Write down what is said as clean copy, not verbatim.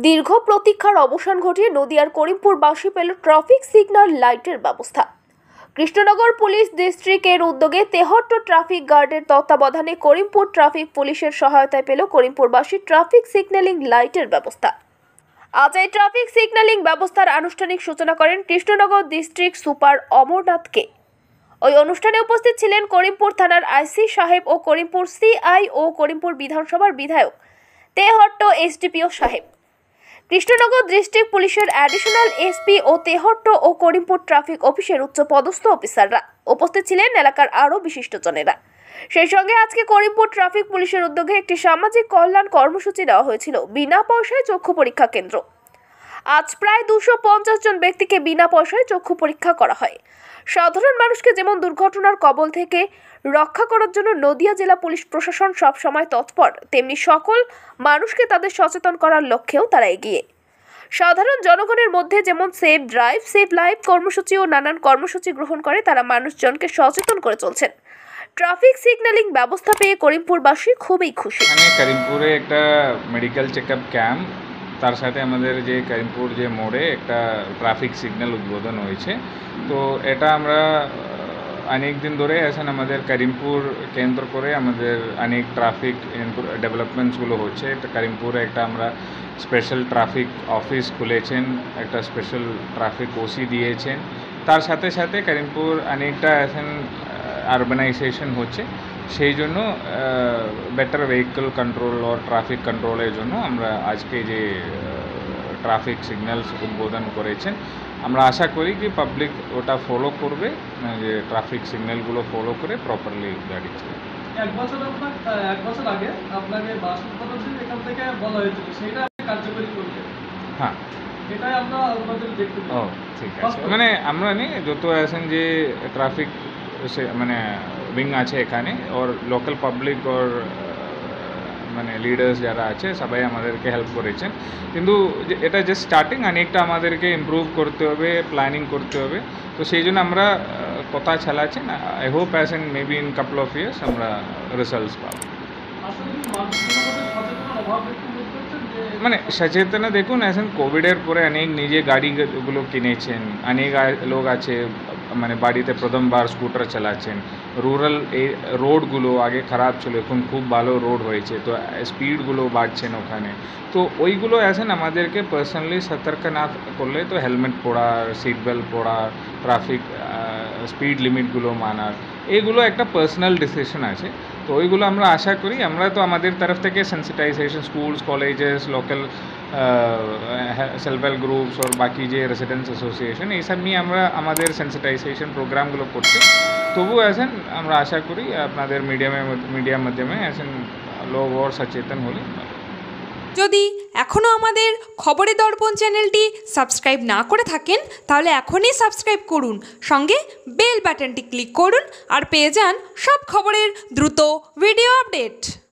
দীর্ঘ প্রতীক্ষার অবসান ঘটিয়ে নদিয়ার করিমপুরবাসী পেল ট্রাফিক সিগন্যাল লাইটের ব্যবস্থা। কৃষ্ণনগর পুলিশ ডিস্ট্রিক্টের উদ্যোগে ৭৩ ট্রাফিক গার্ডের তত্ত্বাবধানে করিমপুর ট্রাফিক পুলিশের সহায়তায় পেল করিমপুরবাসী ট্রাফিক সিগন্যালিং লাইটের ব্যবস্থা। আজ এই ট্রাফিক সিগন্যালিং ব্যবস্থার আনুষ্ঠানিক সূচনা করেন কৃষ্ণনগর ডিস্ট্রিক্ট সুপার অমরনাথকে। ওই অনুষ্ঠানে উপস্থিত ছিলেন করিমপুর থানার আইসি সাহেব ও করিমপুর সিআই ও করিমপুর বিধানসভার বিধায়ক তেহট্ট এসডিপিও সাহেব, কৃষ্ণনগর ডিস্ট্রিক্ট পুলিশের অ্যাডিশনাল এসপি ও তেহট্ট ও করিমপুর ট্রাফিক অফিসের উচ্চ পদস্থ অফিসাররা। উপস্থিত ছিলেন এলাকার আরও বিশিষ্টজনেরা। সেই সঙ্গে আজকে করিমপুর ট্রাফিক পুলিশের উদ্যোগে একটি সামাজিক কল্যাণ কর্মসূচি দেওয়া হয়েছিল, বিনা পয়সায় চক্ষু পরীক্ষা কেন্দ্র। আজ প্রায় 250 জন ব্যক্তিকে বিনা পয়সায় চক্ষু পরীক্ষা করা হয়। সাধারণ মানুষকে যেমন দুর্ঘটনার কবল থেকে রক্ষা করার জন্য নদিয়া জেলা পুলিশ প্রশাসন সবসময় তৎপর, তেমনি সকল মানুষকে তাদের সচেতন করার লক্ষ্যেও তারা এগিয়ে। সাধারণ জনগণের মধ্যে যেমন সেভ ড্রাইভ সেভ লাইফ কর্মসূচি ও নানান কর্মসূচি গ্রহণ করে তারা মানুষজনকে সচেতন করে চলছেন। ট্রাফিক সিগন্যালিং ব্যবস্থা পেয়ে করিমপুরবাসী খুবই খুশি। করিমপুরে একটা মেডিকেল চেকআপ ক্যাম্প, তার সাথে আমাদের যে করিমপুর যে মোড়ে একটা ট্রাফিক সিগন্যাল উদ্বোধন হয়েছে। তো এটা আমরা অনেক দিন ধরে এখন আমাদের করিমপুর কেন্দ্র করে আমাদের অনেক ট্রাফিক ডেভেলপমেন্টসগুলো হচ্ছে। করিমপুরে একটা আমরা স্পেশাল ট্রাফিক অফিস খুলেছেন, একটা স্পেশাল ট্রাফিক ওসি দিয়েছেন। তার সাথে সাথে করিমপুর অনেকটা এখন আরবানাইজেশন হচ্ছে, সেই জন্য বেটার ভেহিকল কন্ট্রোল ও ট্রাফিক কন্ট্রোলের জন্য আমরা আজকে যে ট্রাফিক সিগন্যালস উদ্বোধন করেছেন, আমরা আশা করি কি পাবলিক ওটা ফলো করবে, যে ট্রাফিক সিগন্যালগুলো ফলো করে প্রপারলি গাড়ি চালাবে। এক বছর আগে আপনাকে বাস উৎপাদন এখান থেকে বলা হয়েছিল, সেটা কার্যকরী করবে। হ্যাঁ, এটাই আমরা আমাদের দেখতে পাই। ও ঠিক আছে, মানে আমরা যত আছেন যে ট্রাফিক মানে উইং আছে এখানে, ওর লোকাল পাবলিক ওর মানে লিডার্স যারা আছে সবাই আমাদেরকে হেল্প করেছেন, কিন্তু এটা জাস্ট স্টার্টিং, অনেকটা আমাদেরকে ইমপ্রুভ করতে হবে, প্ল্যানিং করতে হবে। তো সেই জন্য আমরা কথা চালাচ্ছেন। I hope as an maybe in couple of years আমরা রেজাল্টস পাবো। মানে সচেতনা দেখুন, এখন কোভিডের পরে অনেক নিজে গাড়িগুলো কিনেছেন, অনেক লোক আছে মানে বাড়িতে প্রথমবার স্কুটার চালাচ্ছেন। রুরাল রোডগুলো আগে খারাপ ছিল, এখন খুব ভালো রোড হয়েছে, তো স্পিডগুলো বাড়ছেন ওখানে। তো ওইগুলো এখন আমাদেরকে পার্সোনালি সতর্ক না করলে তো হেলমেট পরা, সিট বেল্ট পরা, ট্রাফিক স্পিড লিমিটগুলো মানার, এইগুলো একটা পার্সোনাল ডিসিশন আছে। তো ওইগুলো আমরা আশা করি, আমরা তো আমাদের তরফ থেকে sensitisation schools, colleges, local self help groups আর বাকি যে রেসিডেন্টস অ্যাসোসিয়েশন, এইসব নিয়ে আমরা আমাদের সেন্সিটাইজেশন প্রোগ্রামগুলো করছি। তবু এখন আমরা আশা করি আপনাদের মিডিয়ার মাধ্যমে এখন লোক ওর সচেতন হলে। যদি এখনও আমাদের খবরের দর্পণ চ্যানেলটি সাবস্ক্রাইব না করে থাকেন, তাহলে এখনই সাবস্ক্রাইব করুন, সঙ্গে বেল বাটনটি ক্লিক করুন আর পেয়ে যান সব খবরের দ্রুত ভিডিও আপডেট।